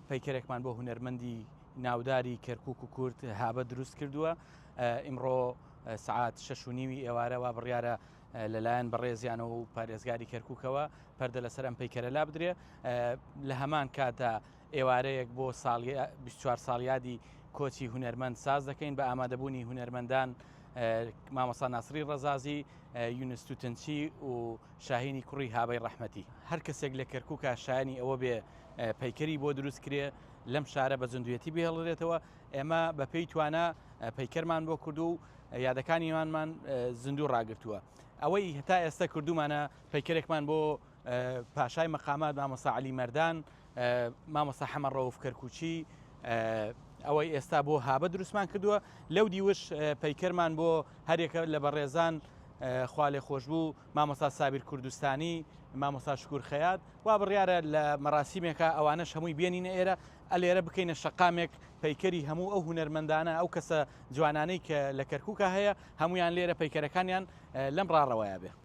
پیکرێکمان بۆ هونەرمەندی ناوداری کەرکووک و کورد هابە دروست کردووە. ئیمڕۆ سعات 6:30 ئێوارەوە بڕیارە لەلایەن بەڕێزیانەوە و پارێزگاری کەرکووکەوە پەردە لەسەر ئەم پیکەرە لا بدرێ. لە هەمان کاتا ئێوارەیەک بۆ 24 ساڵیادی کۆچی هونەرمەند ساز دەکەین بە ئامادەبوونی هونەرمەندان مامۆستا ناسری ڕەزازی، یونس توتنچی و شاهینی کوڕی هابەی ڕەحمەتی. هەر کەسێک لە کەرکووکە شایانی ئەوە بێ پیکەری بۆ دروست کرێ لەم شارە بە زندویەتی بهێڵێتەوە. ئێمە بە پێی توانە پیکەرمان بۆ کردو و یادەکانیمانمان زیندوو ڕاگرتووە. ئەوەی هەتا ئێستا کردومانە پیکەرێکمان بۆ پاشای مەقامات مامۆستا عەلی مەردان، مامۆستا حەمەد ڕەوف کەرکووچی، ئەوەی ئێستا بۆ هابە دروستمان کردووە. لەو دیوش پیکەرمان بۆ هەرێکە لە بەڕێزان خوا لێ خۆش بوو، مامۆستا سابیر کوردستانی، مامۆستا شکور خەیات، وا بڕیارە لە مەراسیمێکە ئەوانەش هەمووی بێنینە ئێرە ئەلێرە بکەینە شەقامێک پیکەری هەموو ئەو هونەرمەندانە ئەو کەسە جوانانەی کە لە کەرکووکە هەیە هەمویان لێرە پیکەرەکانیان لەم ڕاڕەوەیە بێ.